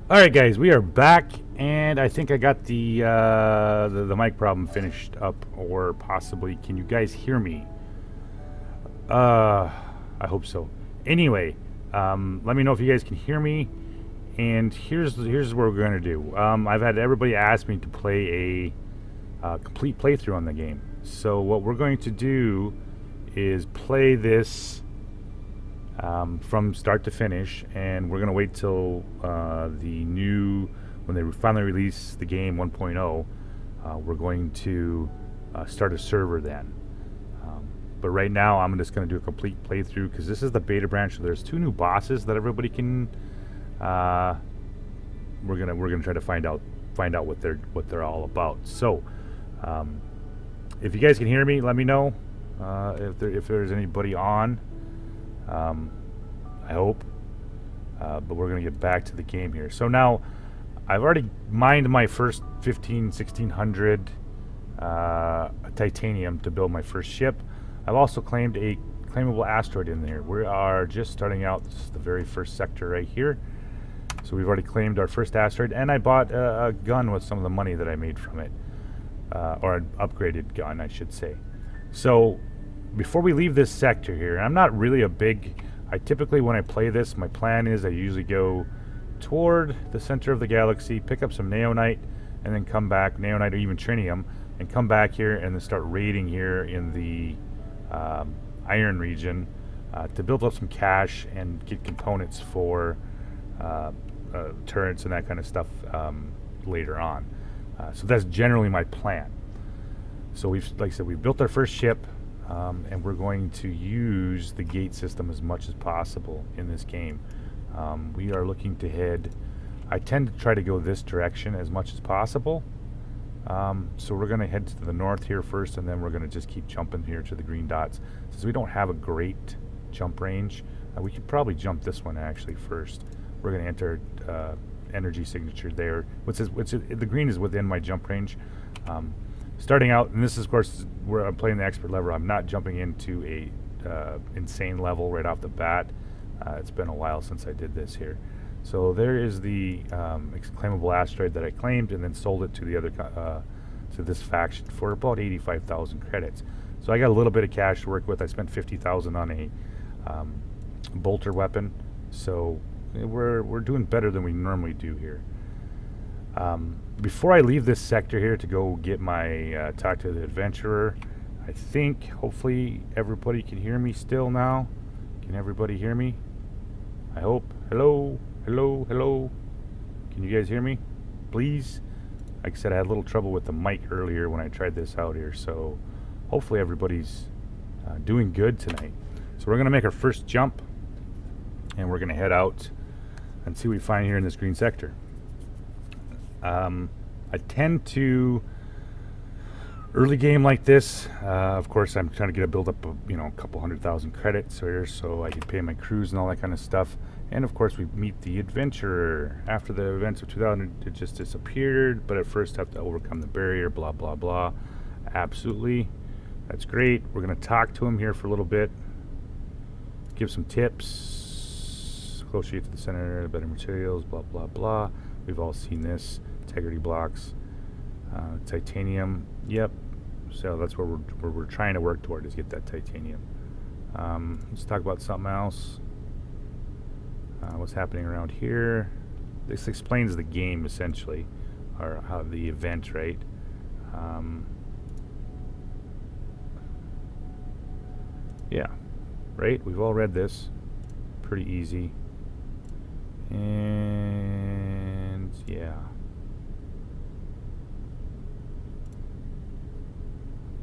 All right, guys, we are back, and I think I got the mic problem finished up, or possibly. Can you guys hear me? Uh, I hope so. Anyway, let me know if you guys can hear me. And here's what we're gonna do. I've had everybody ask me to play a complete playthrough on the game. So what we're going to do is play this from start to finish, and we're gonna wait till when they finally release the game 1.0. We're going to start a server then. But right now, I'm just gonna do a complete playthrough because this is the beta branch. So there's two new bosses that everybody can. We're gonna try to find out what they're all about. So, if you guys can hear me, let me know if there's anybody on. I hope. But we're going to get back to the game here. So now, I've already mined my first 1600 titanium to build my first ship. I've also claimed a claimable asteroid in there. We are just starting out. This is the very first sector right here. So we've already claimed our first asteroid, and I bought a gun with some of the money that I made from it. Or an upgraded gun, I should say. So, before we leave this sector here, I'm not really I typically, when I play this, my plan is I usually go toward the center of the galaxy, pick up some neonite, and then come back, neonite or even trinium, and come back here and then start raiding here in the iron region to build up some cash and get components for turrets and that kind of stuff later on. So that's generally my plan. So like I said, we've built our first ship, and we're going to use the gate system as much as possible in this game. We are looking to head. I tend to try to go this direction as much as possible. So we're going to head to the north here first, and then we're going to just keep jumping here to the green dots. Since we don't have a great jump range, we could probably jump this one actually first. We're going to enter energy signature there. The green is within my jump range. Starting out, and this is of course where I'm playing the expert level. I'm not jumping into a insane level right off the bat. It's been a while since I did this here. So there is the claimable asteroid that I claimed and then sold it to the other to this faction for about 85,000 credits. So I got a little bit of cash to work with. I spent 50,000 on a bolter weapon. So we're doing better than we normally do here. Before I leave this sector here to go get my talk to the adventurer, I think hopefully everybody can hear me still now. Can everybody hear me? I hope. Hello, hello, hello. Can you guys hear me? Please. Like I said, I had a little trouble with the mic earlier when I tried this out here, so hopefully everybody's doing good tonight. So we're going to make our first jump, and we're going to head out and see what we find here in this green sector. I tend to early game like this. Of course, I'm trying to get a build up of a couple 100,000 credits here, so I can pay my crews and all that kind of stuff. And of course, we meet the adventurer. After the events of 2000, it just disappeared. But at first, have to overcome the barrier. Blah blah blah. Absolutely, that's great. We're gonna talk to him here for a little bit. Give some tips. Closer you to the center, better materials. Blah blah blah. We've all seen this. Integrity blocks, titanium. Yep. So that's where we're trying to work toward, is get that titanium. Let's talk about something else. What's happening around here? This explains the game essentially, or how the event, right? Yeah, right. We've all read this. Pretty easy. And yeah.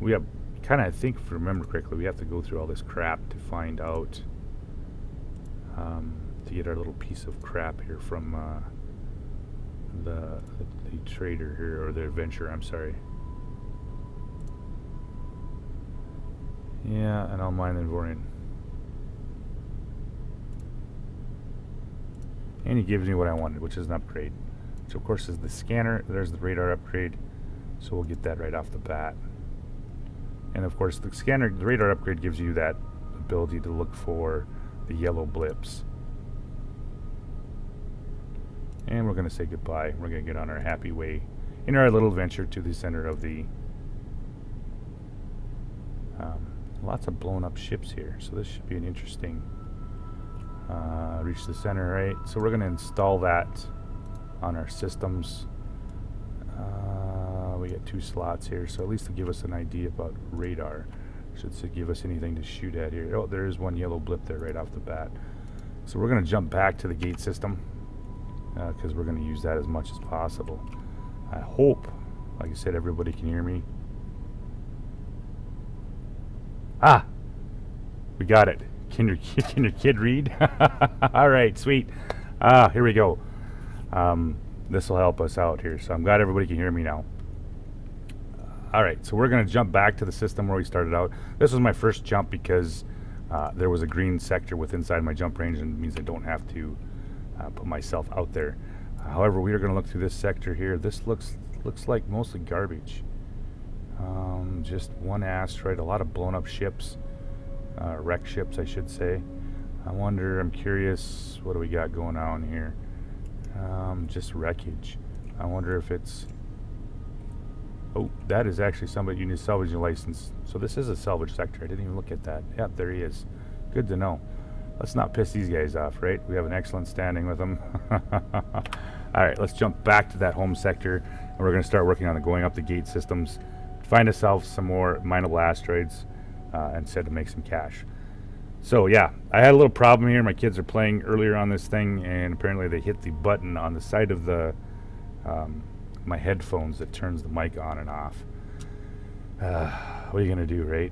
We have kind of, I think, if I remember correctly, we have to go through all this crap to find out, to get our little piece of crap here from the trader here, or the adventurer, I'm sorry. Yeah, and I'll mine the Avorion. And he gives me what I wanted, which is an upgrade. So of course is the scanner. There's the radar upgrade. So we'll get that right off the bat. And of course the radar upgrade gives you that ability to look for the yellow blips. And we're going to say goodbye. We're going to get on our happy way in our little venture to the center of the... lots of blown up ships here, so this should be an interesting... reach the center, right? So we're going to install that on our systems. We got 2 slots here, so at least to give us an idea about radar. Should give us anything to shoot at here. Oh, there is one yellow blip there right off the bat. So we're going to jump back to the gate system because we're going to use that as much as possible. I hope, like I said, everybody can hear me. Ah! We got it. Can your kid read? All right, sweet. Here we go. This will help us out here. So I'm glad everybody can hear me now. All right, so we're going to jump back to the system where we started out. This was my first jump because there was a green sector inside my jump range, and it means I don't have to put myself out there. However, we are going to look through this sector here. This looks like mostly garbage. Just one asteroid, a lot of blown up ships, wreck ships, I should say. I'm curious, what do we got going on here? Just wreckage. I wonder if it's... Oh, that is actually somebody you need a salvaging license. So this is a salvage sector. I didn't even look at that. Yep, there he is. Good to know. Let's not piss these guys off, right? We have an excellent standing with them. All right, let's jump back to that home sector, and we're going to start working on going up the gate systems, find ourselves some more mineable asteroids, and set to make some cash. So yeah, I had a little problem here. My kids are playing earlier on this thing, and apparently they hit the button on the side of the my headphones that turns the mic on and off. What are you gonna do, right?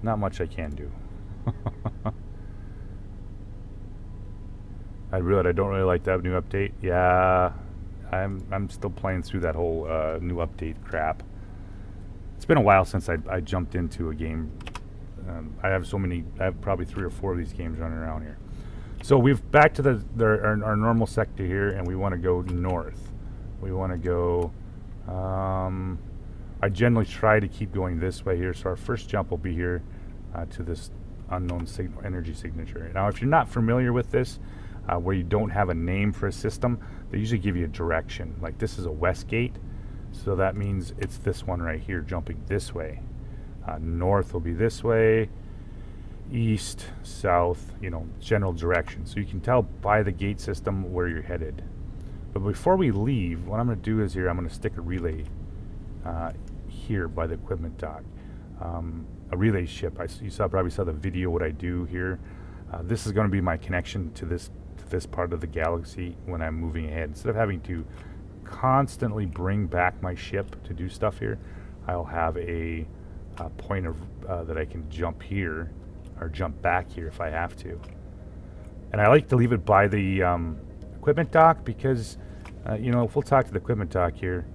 Not much I can do. I don't really like that new update. Yeah, I'm still playing through that whole new update crap. It's been a while since I jumped into a game. I have probably 3 or 4 of these games running around here. So we've back to our normal sector here, and we want to go north. We want to go... I generally try to keep going this way here, so our first jump will be here to this unknown energy signature. Now, if you're not familiar with this, where you don't have a name for a system, they usually give you a direction. Like this is a west gate, so that means it's this one right here, jumping this way. North will be this way, east, south, general direction. So you can tell by the gate system where you're headed. But before we leave, what I'm going to do is here, I'm going to stick a relay here by the equipment dock. A relay ship. You probably saw the video what I do here. This is going to be my connection to this part of the galaxy when I'm moving ahead. Instead of having to constantly bring back my ship to do stuff here, I'll have a point of that I can jump here or jump back here if I have to. And I like to leave it by the equipment dock because if we'll talk to the equipment dock here,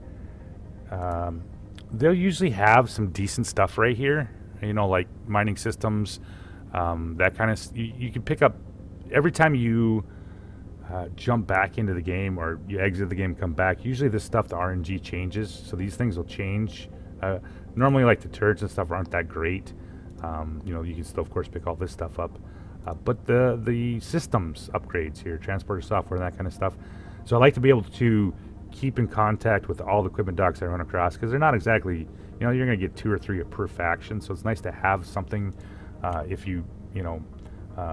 they'll usually have some decent stuff right here, like mining systems, that kind of you can pick up every time you jump back into the game or you exit the game, come back. Usually this stuff, the RNG changes, so these things will change. Normally, like the turrets and stuff aren't that great. You can still, of course, pick all this stuff up. But the systems upgrades here, transporter software, and that kind of stuff. So I like to be able to keep in contact with all the equipment docks I run across, because they're not exactly, you're going to get 2 or 3 per faction. So it's nice to have something if you,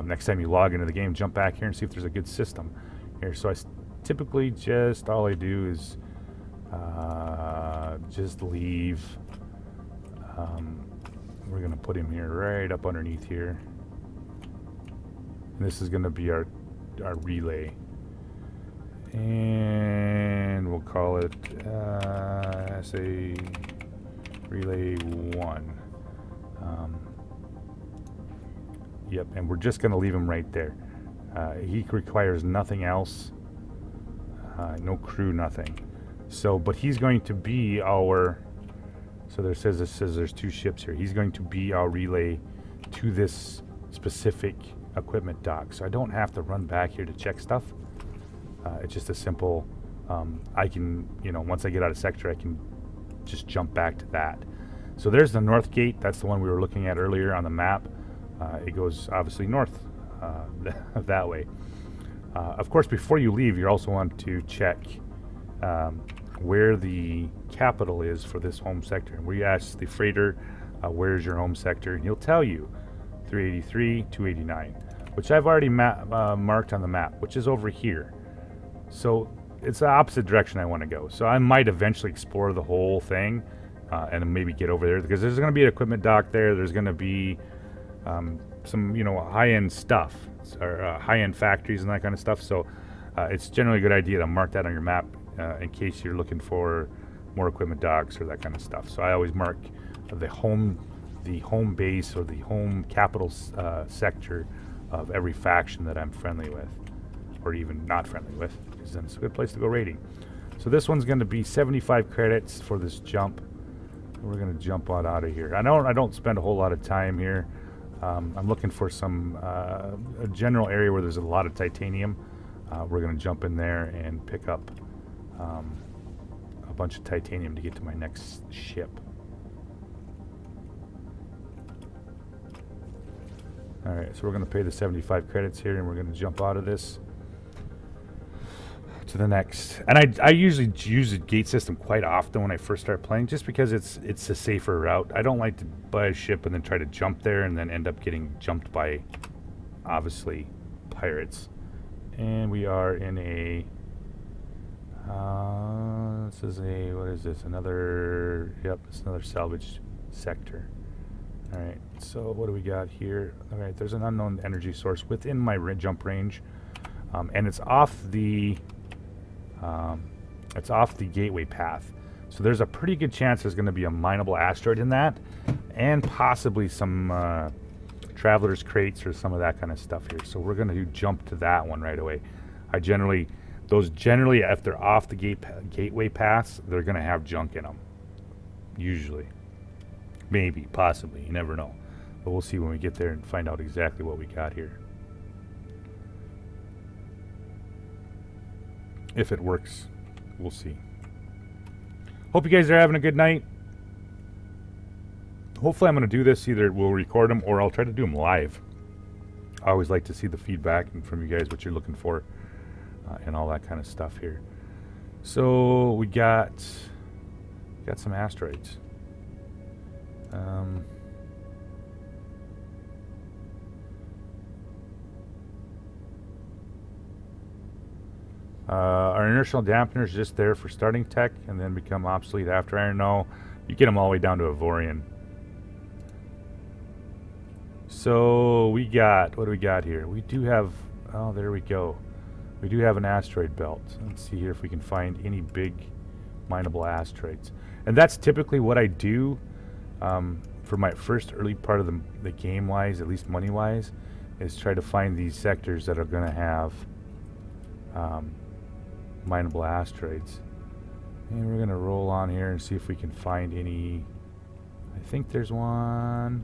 next time you log into the game, jump back here and see if there's a good system here. So I typically all I do is just leave. We're going to put him here right up underneath here. And this is going to be our relay. And we'll call it SA Relay 1. Yep, and we're just going to leave him right there. He requires nothing else. No crew, nothing. So, but he's going to be our... So it says there's 2 ships here. He's going to be our relay to this specific equipment dock. So I don't have to run back here to check stuff. It's just a simple, I can, once I get out of sector, I can just jump back to that. So there's the north gate. That's the one we were looking at earlier on the map. It goes obviously north that way. Of course, before you leave, you also want to check where the capital is for this home sector. And we ask the freighter, where's your home sector? And he'll tell you 383, 289, which I've already marked on the map, which is over here. So it's the opposite direction I want to go. So I might eventually explore the whole thing and maybe get over there, because there's going to be an equipment dock there. There's going to be some, high-end stuff, or high-end factories and that kind of stuff. So it's generally a good idea to mark that on your map in case you're looking for more equipment docks or that kind of stuff. So I always mark the home base or the home capital sector of every faction that I'm friendly with, or even not friendly with, because then it's a good place to go raiding. So this one's going to be 75 credits for this jump. We're going to jump on out of here. I don't spend a whole lot of time here. I'm looking for some a general area where there's a lot of titanium. We're going to jump in there and pick up a bunch of titanium to get to my next ship. Alright, so we're going to pay the 75 credits here, and we're going to jump out of this to the next. And I usually use the gate system quite often when I first start playing, just because it's a safer route. I don't like to buy a ship and then try to jump there and then end up getting jumped by, obviously, pirates. And we are in a this is a, what is this, another, yep, it's another salvage sector. Alright, so what do we got here? Alright, there's an unknown energy source within my jump range, and it's off the gateway path. So there's a pretty good chance there's going to be a mineable asteroid in that, and possibly some traveler's crates or some of that kind of stuff here. So we're going to jump to that one right away. Those generally, if they're off the gateway paths, they're going to have junk in them. Usually. Maybe, possibly, you never know. But we'll see when we get there and find out exactly what we got here. If it works, we'll see. Hope you guys are having a good night. Hopefully I'm going to do this. Either we'll record them or I'll try to do them live. I always like to see the feedback and from you guys what you're looking for and all that kind of stuff here. So we got some asteroids. Our inertial dampener is just there for starting tech and then become obsolete after iron. No, you get them all the way down to Avorion. So we got, what do we got here? We do have, oh, there we go. We do have an asteroid belt. Let's see here if we can find any big mineable asteroids. And that's typically what I do for my first early part of the game-wise, at least money-wise, is try to find these sectors that are going to have mineable asteroids. And we're going to roll on here and see if we can find any. I think there's one.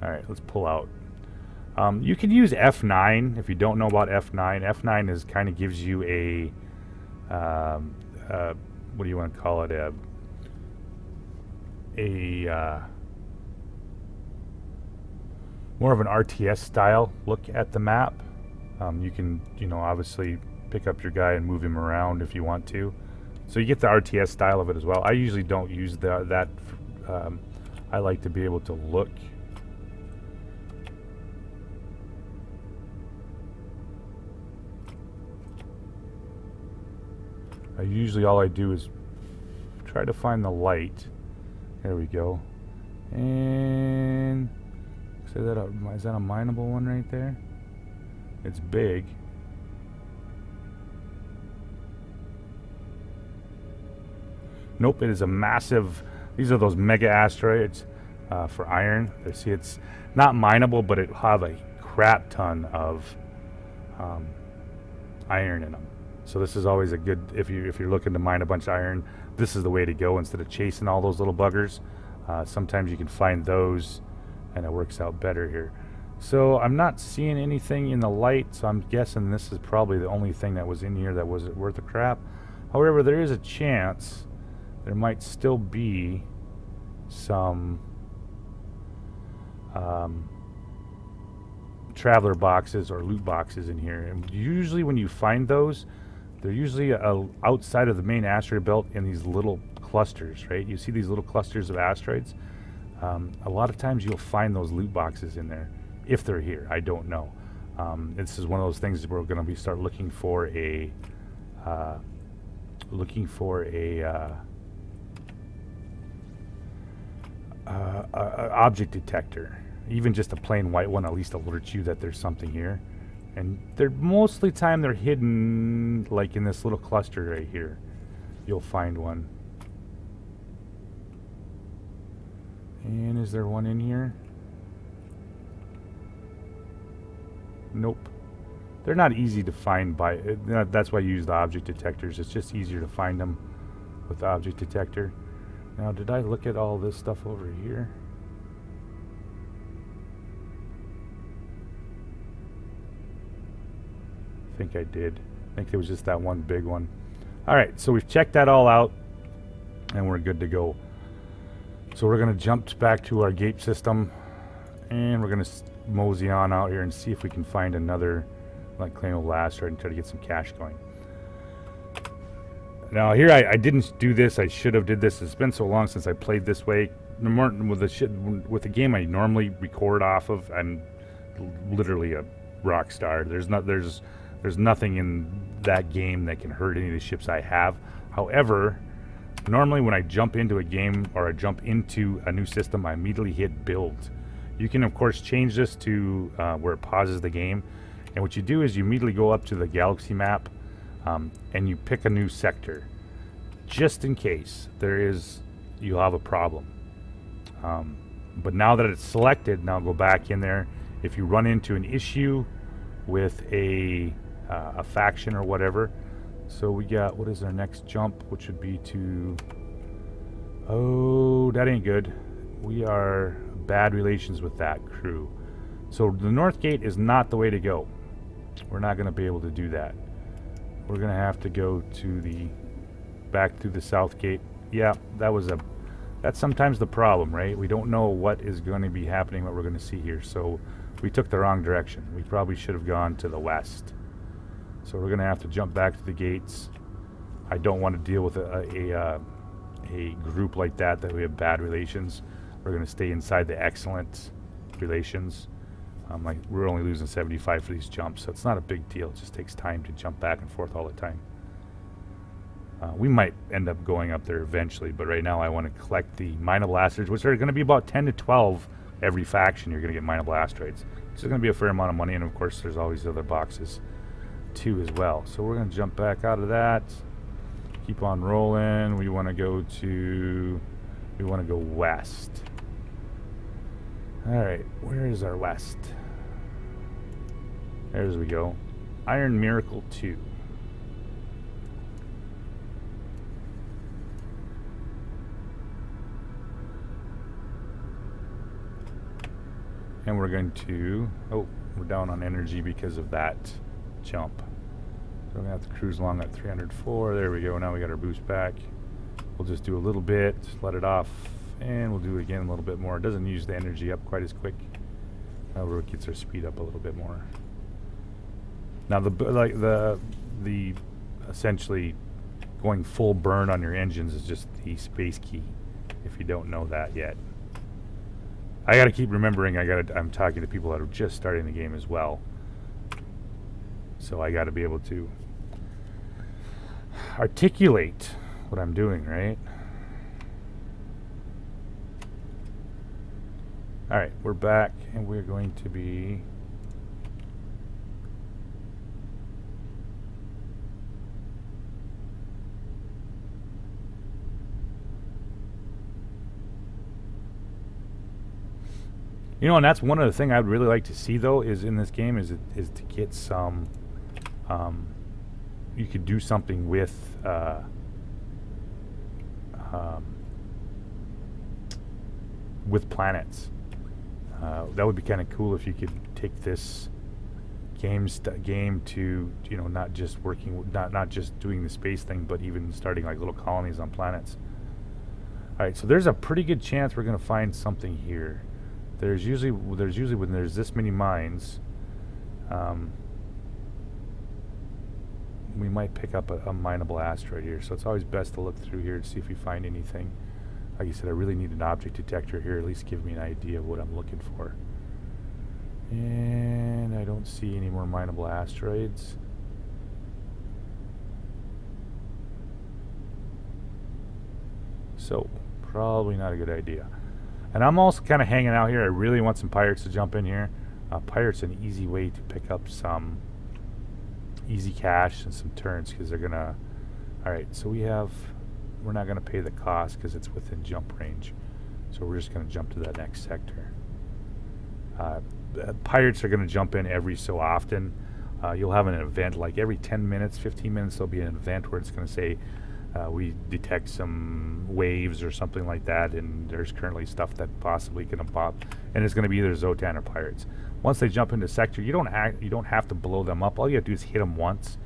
Alright, let's pull out. You can use F9 if you don't know about F9. F9 is kind of gives you a what do you want to call it? More of an RTS style look at the map. You can, obviously pick up your guy and move him around if you want to. So you get the RTS style of it as well. I usually don't use that. I like to be able to look. Usually all I do is try to find the light. There we go. And is that a mineable one right there? It's big. Nope, it is a massive. These are those mega asteroids for iron. See, it's not mineable, but it have a crap ton of iron in them. So this is always a good, if you're looking to mine a bunch of iron, this is the way to go instead of chasing all those little buggers. Sometimes you can find those, and it works out better here. So I'm not seeing anything in the light, so I'm guessing this is probably the only thing that was in here that was worth a crap. However, there is a chance there might still be some traveler boxes or loot boxes in here, and usually when you find those, they're usually outside of the main asteroid belt in these little clusters, right? You see these little clusters of asteroids. A lot of times you'll find those loot boxes in there, if they're here. I don't know. This is one of those things that we're going to start looking for a object detector. Even just a plain white one at least alerts you that there's something here. And they're mostly time they're hidden like in this little cluster right here. You'll find one. And is there one in here? Nope. They're not easy to find by... that's why you use the object detectors. It's just easier to find them with the object detector. Now, did I look at all this stuff over here? I think I did. I think it was just that one big one. Alright, so we've checked that all out, and we're good to go. So we're going to jump back to our gate system, and we're going to mosey on out here and see if we can find another like claimable asteroid and try to get some cash going. Now here I didn't do this. I should have did this. It's been so long since I played this way. With the game I normally record off of, I'm literally a rock star. There's nothing in that game that can hurt any of the ships I have. However, normally when I jump into a game or I jump into a new system, I immediately hit build. You can of course change this to where it pauses the game, and what you do is you immediately go up to the galaxy map and you pick a new sector, just in case you'll have a problem. But now that it's selected, now go back in there. If you run into an issue with a faction or whatever, so we got, what is our next jump, which would be to, oh, that ain't good. We are bad relations with that crew. So the north gate is not the way to go. We're not going to be able to do that. We're going to have to go to back through the south gate. Yeah, that's sometimes the problem, right? We don't know what is going to be happening, what we're going to see here. So we took the wrong direction. We probably should have gone to the west. So we're going to have to jump back to the gates. I don't want to deal with a group like that we have bad relations. We're going to stay inside the excellent relations. Like we're only losing 75 for these jumps, so it's not a big deal. It just takes time to jump back and forth all the time. We might end up going up there eventually, but right now I want to collect the mineable asteroids, which are going to be about 10 to 12 every faction. You're going to get mineable asteroids. So it's going to be a fair amount of money, and of course there's always other boxes too as well. So we're going to jump back out of that, keep on rolling. We want to go west. Alright, where is our west? There's we go. Iron Miracle 2. And we're going to... oh, we're down on energy because of that jump. So we're going to have to cruise along at 304. There we go. Now we got our boost back. We'll just do a little bit, let it off, and we'll do it again a little bit more. It doesn't use the energy up quite as quick. However, it gets our speed up a little bit more. Now the essentially going full burn on your engines is just the space key, if you don't know that yet. I gotta keep remembering I'm talking to people that are just starting the game as well. So I gotta be able to articulate what I'm doing, right? Alright, we're back, and we're going to be... you know, and that's one of the things I'd really like to see, though, is in this game, is to get some... you could do something with... with planets. That would be kind of cool if you could take this game to, you know, not just doing the space thing, but even starting like little colonies on planets. All right, so there's a pretty good chance we're going to find something here. There's usually when there's this many mines, We might pick up a mineable asteroid here, so it's always best to look through here to see if we find anything. Like I said, I really need an object detector here, at least give me an idea of what I'm looking for. And I don't see any more mineable asteroids. So, probably not a good idea. And I'm also kind of hanging out here. I really want some pirates to jump in here. Pirates an easy way to pick up some easy cash and some turns, because they're gonna... Alright, so we're not gonna pay the cost because it's within jump range. So we're just gonna jump to that next sector. Pirates are gonna jump in every so often. You'll have an event, like every 10 minutes, 15 minutes, there'll be an event where it's gonna say, we detect some waves or something like that, and there's currently stuff that possibly gonna pop, and it's gonna be either Zotan or pirates. Once they jump into sector, you don't have to blow them up. All you have to do is hit them once,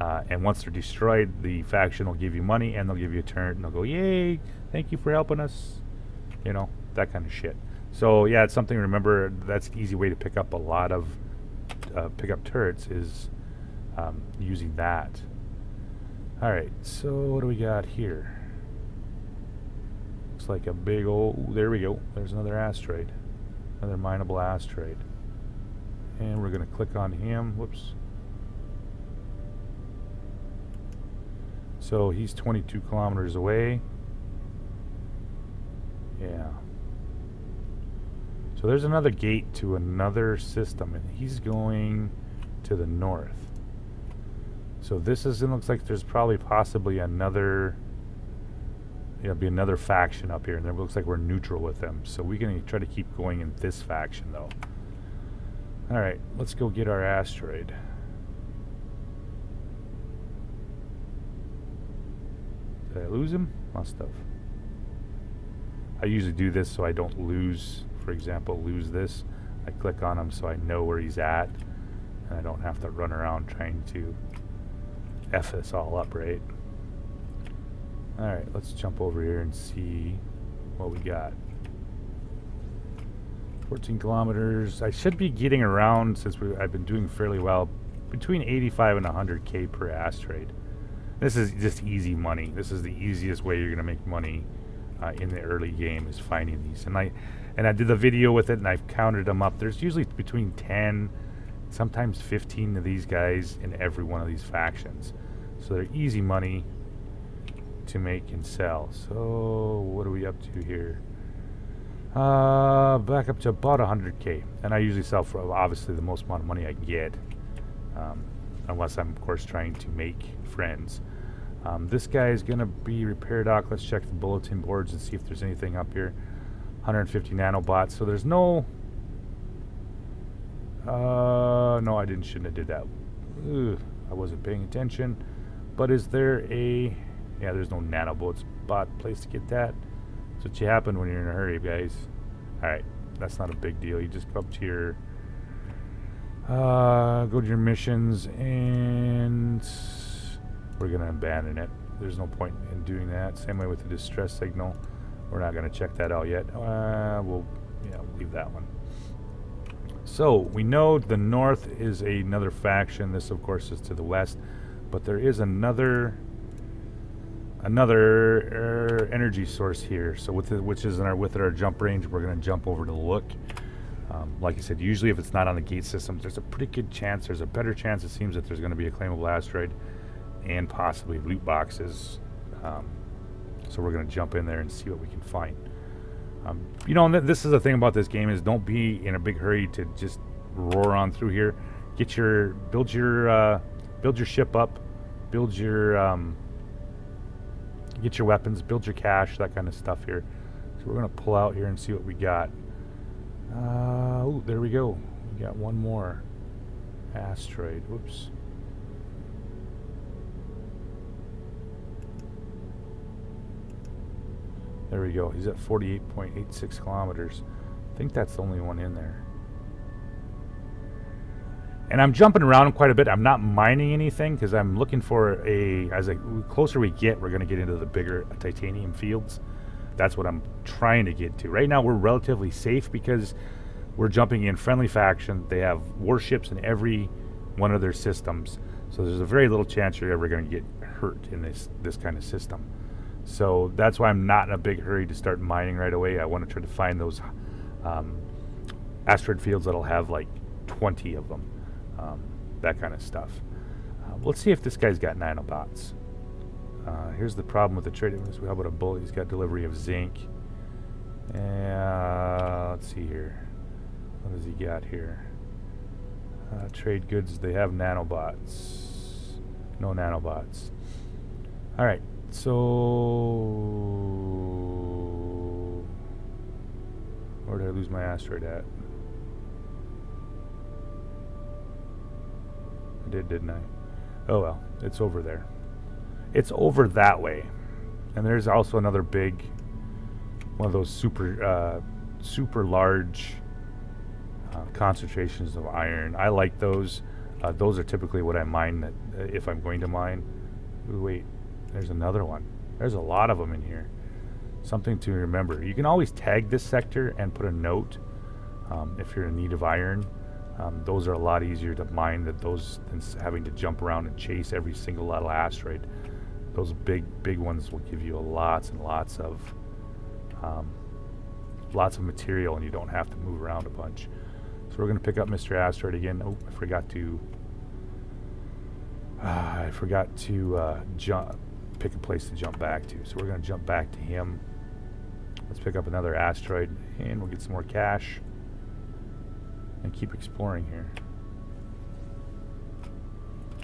and once they're destroyed, the faction will give you money and they'll give you a turn, and they'll go, "Yay! Thank you for helping us." You know, that kind of shit. So yeah, it's something to remember. That's an easy way to pick up a lot of pick up turrets is using that. All right, so what do we got here? Looks like a big old... There we go. There's another asteroid, another mineable asteroid. And we're going to click on him. Whoops. So he's 22 kilometers away. Yeah. So there's another gate to another system, and he's going to the north. So this is... It looks like there's probably possibly another... It'll be another faction up here, and it looks like we're neutral with them. So we're going to try to keep going in this faction, though. Alright, let's go get our asteroid. Did I lose him? Must have. I usually do this so I don't lose, for example, lose this. I click on him so I know where he's at, and I don't have to run around trying to F this all up, right? Alright, let's jump over here and see what we got. 14 kilometers. I should be getting around, since I've been doing fairly well, between 85 and 100k per asteroid. This is just easy money. This is the easiest way you're going to make money in the early game, is finding these. And I did the video with it, and I've counted them up. There's usually between 10, sometimes 15 of these guys in every one of these factions. So they're easy money to make and sell. So what are we up to here? Back up to about 100k, and I usually sell for obviously the most amount of money I can get, unless I'm of course trying to make friends. This guy is gonna be repair dock. Let's check the bulletin boards and see if there's anything up here. 150 nanobots. So there's no... no, I shouldn't have did that. Ugh, I wasn't paying attention. But is there a... Yeah, there's no nanobots bot place to get that. That's what you happen when you're in a hurry, guys. Alright, that's not a big deal. You just go up to your... go to your missions, and... we're going to abandon it. There's no point in doing that. Same way with the distress signal. We're not going to check that out yet. We'll leave that one. So, we know the north is another faction. This, of course, is to the west. But there is another energy source here. So, which is within our jump range. We're going to jump over to look. Like I said, usually if it's not on the gate system, there's a pretty good chance, there's a better chance, it seems, that there's going to be a claimable asteroid and possibly loot boxes. So we're going to jump in there and see what we can find. You know, and this is the thing about this game, is don't be in a big hurry to just roar on through here. Build your ship up, get your weapons, build your cash, that kind of stuff here. So we're going to pull out here and see what we got. Oh, there we go. We got one more asteroid. Whoops. There we go. He's at 48.86 kilometers. I think that's the only one in there. And I'm jumping around quite a bit. I'm not mining anything because I'm looking for the closer we get, we're going to get into the bigger titanium fields. That's what I'm trying to get to. Right now we're relatively safe because we're jumping in friendly faction. They have warships in every one of their systems, so there's a very little chance you're ever going to get hurt in this kind of system. So that's why I'm not in a big hurry to start mining right away. I want to try to find those asteroid fields that'll have like 20 of them, that kind of stuff. Let's see if this guy's got nanobots. Here's the problem with the trade. How about a bullet? He's got delivery of zinc. Let's see here. What does he got here? Trade goods. They have nanobots. No nanobots. All right. So where did I lose my asteroid at? I did, didn't I? Oh well, it's over there. It's over that way. And there's also another big, one of those super large concentrations of iron. I like those. Those are typically what I mine if I'm going to mine. Ooh, wait, there's another one. There's a lot of them in here. Something to remember. You can always tag this sector and put a note if you're in need of iron. Those are a lot easier to mine than having to jump around and chase every single little asteroid. Those big ones will give you lots and lots of material, and you don't have to move around a bunch. So we're going to pick up Mr. Asteroid again. Oh, I forgot to pick a place to jump back to. So we're going to jump back to him. Let's pick up another asteroid, and we'll get some more cash and keep exploring here.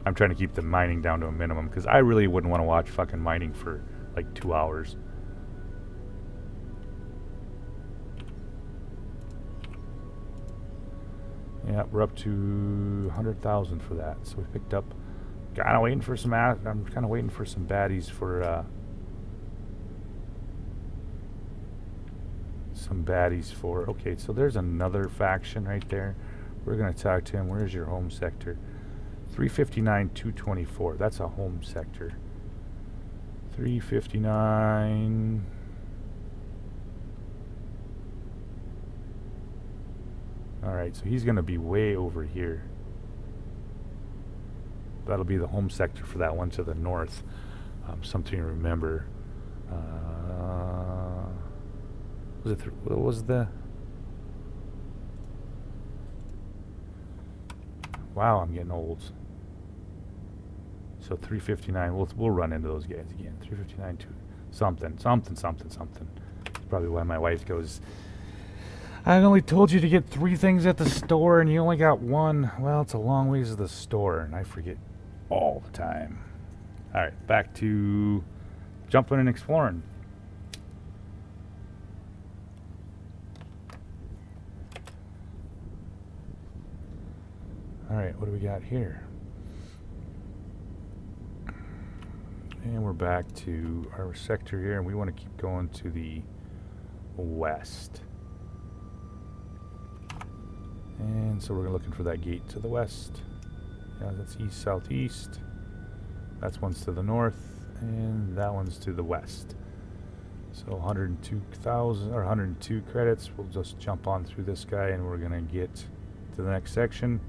I'm trying to keep the mining down to a minimum because I really wouldn't want to watch fucking mining for like 2 hours. Yeah, we're up to 100,000 for that. So we picked up. Kind of waiting for some. I'm kind of waiting for some baddies for. Okay, so there's another faction right there. We're gonna talk to him. Where's your home sector? 359, 224. That's a home sector. 359. All right, so he's gonna be way over here. That'll be the home sector for that one to the north. Something to remember. What was the? Wow, I'm getting old. So 359. We'll run into those guys again. 359 to something. That's probably why my wife goes, I only told you to get 3 things at the store and you only got 1. Well, it's a long ways to the store, and I forget all the time. All right, back to jumping and exploring. All right, what do we got here? And we're back to our sector here, and we want to keep going to the west. And so we're looking for that gate to the west. Yeah, that's east, southeast. That's one's to the north, and that one's to the west. So 102,000 or 102 credits. We'll just jump on through this guy, and we're gonna get to the next section.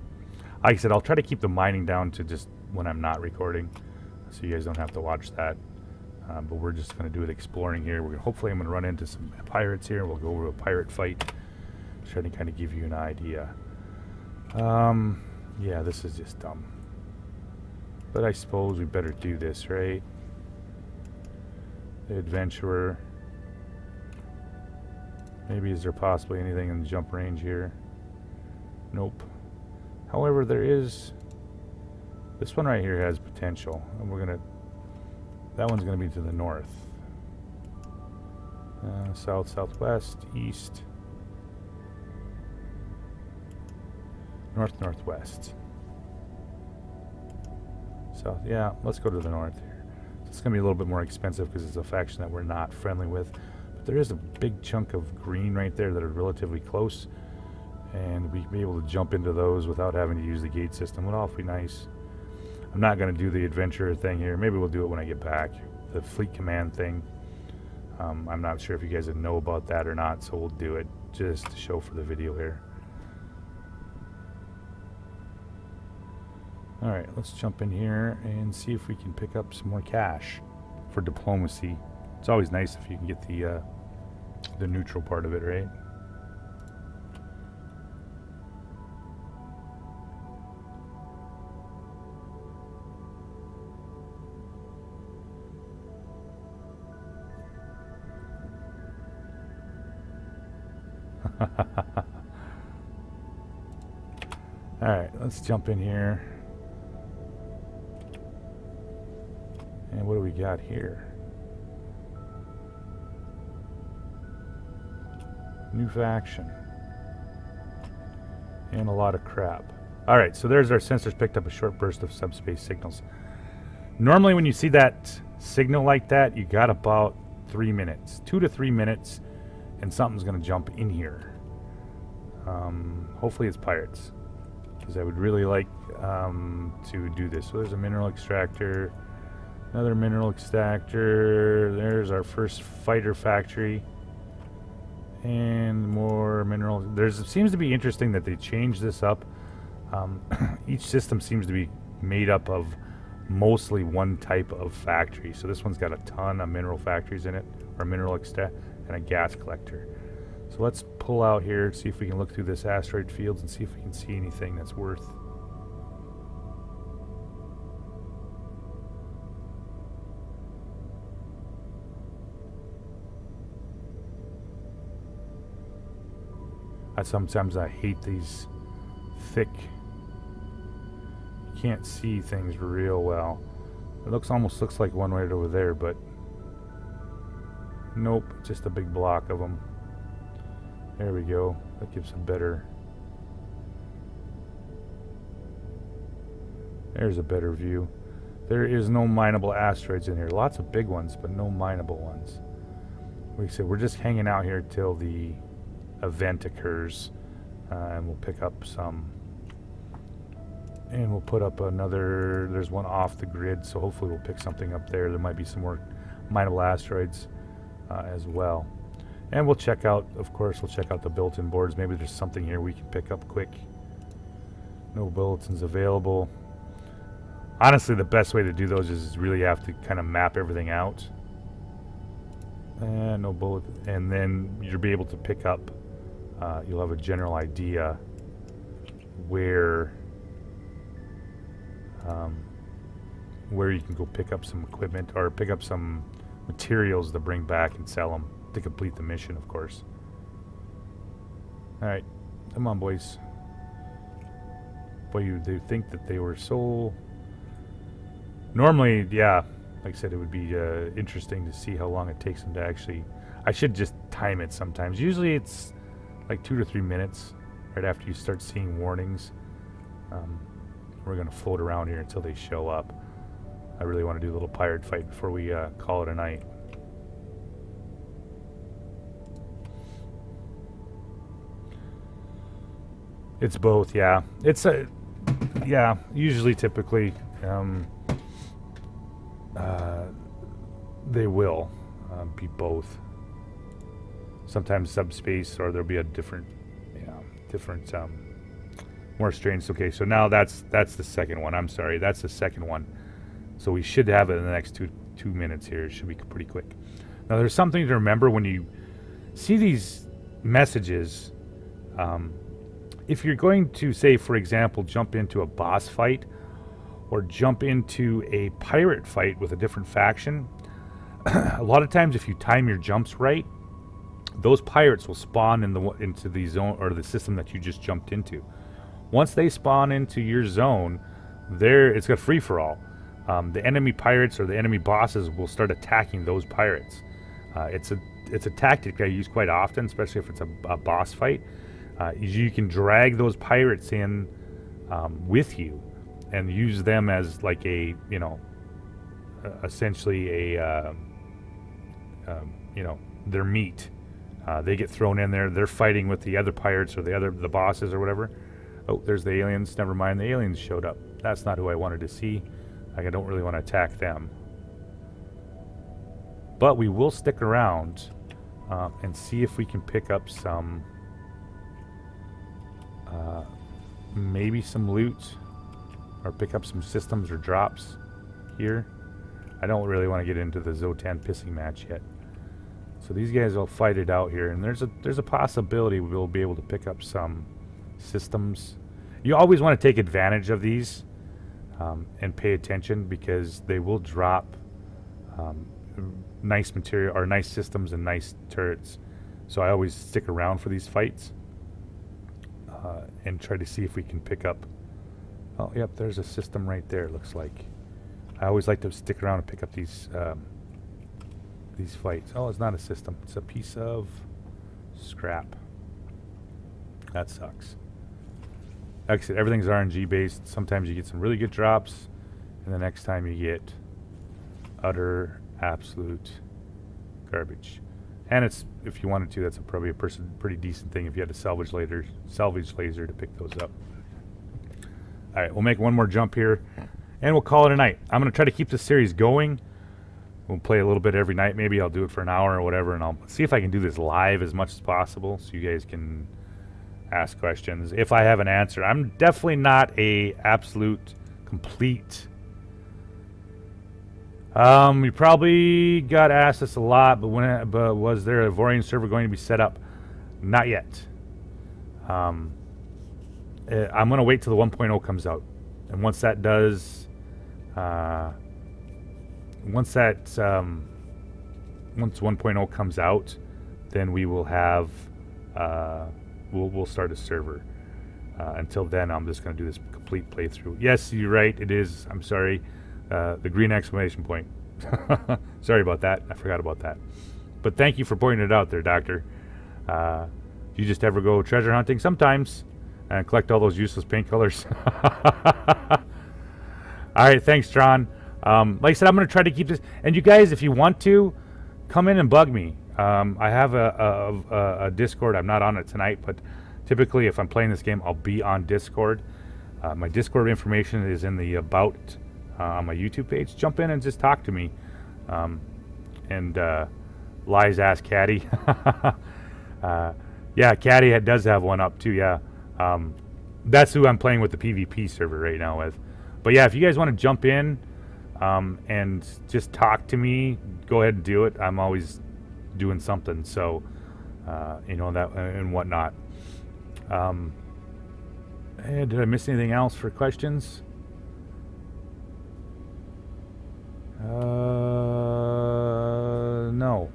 Like I said, I'll try to keep the mining down to just when I'm not recording, so you guys don't have to watch that. But we're just gonna do it exploring here. Hopefully I'm gonna run into some pirates here. We'll go over a pirate fight, trying to kind of give you an idea. Yeah, this is just dumb. But I suppose we better do this, right? The adventurer. Maybe is there possibly anything in the jump range here? Nope. However, there is. This one right here has potential, and that one's gonna be to the north. South, southwest, east, north, northwest. South, yeah, let's go to the north here. It's gonna be a little bit more expensive because it's a faction that we're not friendly with, but there is a big chunk of green right there that are relatively close, and we'd be able to jump into those without having to use the gate system. Would awfully nice. I'm not going to do the adventurer thing here. Maybe we'll do it when I get back. The fleet command thing. I'm not sure if you guys know about that or not, so we'll do it just to show for the video here. Alright, let's jump in here and see if we can pick up some more cash for diplomacy. It's always nice if you can get the neutral part of it, right? Alright, let's jump in here. And what do we got here? New faction. And a lot of crap. Alright, so there's our sensors picked up a short burst of subspace signals. Normally when you see that signal like that, you got about 3 minutes. 2 to 3 minutes, and something's going to jump in here. Hopefully it's pirates, because I would really like to do this. So there's a mineral extractor, another mineral extractor. There's our first fighter factory, and more mineral. Seems to be interesting that they changed this up. Each system seems to be made up of mostly one type of factory. So this one's got a ton of mineral factories in it, or mineral extract, and a gas collector. So let's pull out here, see if we can look through this asteroid fields and see if we can see anything that's worth. Sometimes I hate these thick, you can't see things real well. It almost looks like one right over there, but nope, just a big block of them. There we go. That gives a better... There's a better view. There is no mineable asteroids in here. Lots of big ones, but no mineable ones. Like I said, we're just hanging out here till the event occurs, and we'll pick up some. And we'll put up another... There's one off the grid, so hopefully we'll pick something up there. There might be some more mineable asteroids as well. And we'll check out, of course, we'll check out the built-in boards. Maybe there's something here we can pick up quick. No bulletins available. Honestly, the best way to do those is really have to kind of map everything out. And no bullet. And then you'll be able to pick up, you'll have a general idea where you can go pick up some equipment or pick up some materials to bring back and sell them to complete the mission, of course. Alright, come on, boys. Boy, they think that they were so... Normally, yeah, like I said, it would be interesting to see how long it takes them to actually... I should just time it sometimes. Usually it's like 2 to 3 minutes right after you start seeing warnings. We're going to float around here until they show up. I really want to do a little pirate fight before we call it a night. It's both, yeah. It's a... Yeah, usually, typically... they will be both. Sometimes subspace, or there'll be a different, more strange. Okay, so now that's the second one. I'm sorry, that's the second one. So we should have it in the next two minutes here. It should be pretty quick. Now, there's something to remember when you see these messages. If you're going to, say, for example, jump into a boss fight, or jump into a pirate fight with a different faction, a lot of times if you time your jumps right, those pirates will spawn into the zone or the system that you just jumped into. Once they spawn into your zone, it's got free-for-all. The enemy pirates or the enemy bosses will start attacking those pirates. It's a tactic I use quite often, especially if it's a boss fight. You can drag those pirates in with you and use them as like a, essentially a, their meat. They get thrown in there. They're fighting with the other pirates or the bosses or whatever. Oh, there's the aliens. Never mind, the aliens showed up. That's not who I wanted to see. Like, I don't really want to attack them. But we will stick around and see if we can pick up some, maybe some loot. or pick up some systems or drops here. I don't really want to get into the Zotan pissing match yet. So these guys will fight it out here, and there's a possibility we'll be able to pick up some systems. You always want to take advantage of these and pay attention, because they will drop nice material or nice systems and nice turrets. So I always stick around for these fights and try to see if we can pick up. Oh, yep, there's a system right there. Looks like. I always like to stick around and pick up these fights. Oh, it's not a system. It's a piece of scrap. That sucks. Like I said, everything's RNG based. Sometimes you get some really good drops, and the next time you get utter, absolute garbage. And it's, if you wanted to, that's probably a pretty decent thing if you had a salvage laser to pick those up. All right, we'll make one more jump here, and we'll call it a night. I'm going to try to keep this series going. We'll play a little bit every night. Maybe I'll do it for an hour or whatever, and I'll see if I can do this live as much as possible so you guys can ask questions. If I have an answer, I'm definitely not a absolute complete. We probably got asked this a lot, but was there a Avorion server going to be set up? Not yet. I'm going to wait till the 1.0 comes out, and once that does, once 1.0 comes out, then we will have we'll start a server. Until then, I'm just going to do this complete playthrough. Yes, you're right. It is. I'm sorry. The green exclamation point. Sorry about that. I forgot about that. But thank you for pointing it out there, Doctor. You just ever go treasure hunting? Sometimes. And collect all those useless paint colors. All right, thanks, Tron. Like I said, I'm going to try to keep this. And you guys, if you want to, come in and bug me. I have a Discord. I'm not on it tonight, but typically if I'm playing this game, I'll be on Discord. My Discord information is in the About on my YouTube page. Jump in and just talk to me. And Lies Ask Caddy. Yeah, Caddy does have one up too, yeah. That's who I'm playing with the PvP server right now with. But yeah, if you guys want to jump in and just talk to me, go ahead and do it. I'm always doing something, so you know, that and whatnot. Hey, did I miss anything else for questions? No,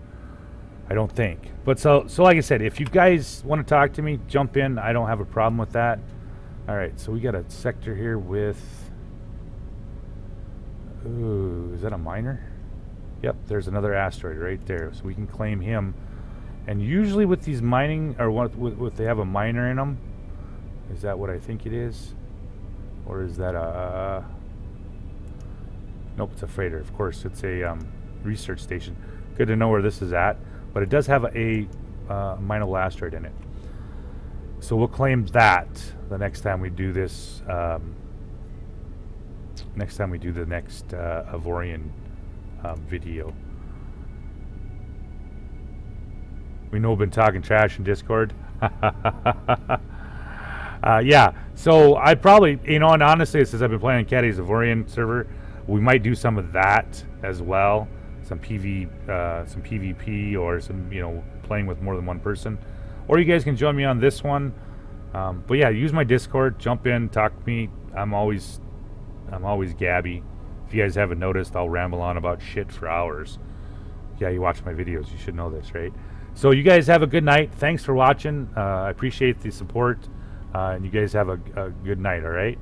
I don't think. But so like I said, if you guys want to talk to me, jump in. I don't have a problem with that. All right, so we got a sector here with. Ooh, is that a miner? Yep, there's another asteroid right there, so we can claim him. And usually with these mining, or with they have a miner in them. Is that what I think it is? Or is that a... Nope, it's a freighter. Of course, it's a research station. Good to know where this is at. But it does have a mineable asteroid in it. So we'll claim that the next time we do this. Next time we do the next Avorion video. We know we've been talking trash in Discord. Yeah, so I probably, you know, and honestly, since I've been playing Caddy's Avorion server, we might do some of that as well. Some PvP, or some, you know, playing with more than one person. Or you guys can join me on this one. But yeah, use my Discord, jump in, talk to me. I'm always gabby. If you guys haven't noticed, I'll ramble on about shit for hours. Yeah, you watch my videos, you should know this, right? So you guys have a good night. Thanks for watching. I appreciate the support. And you guys have a good night, all right?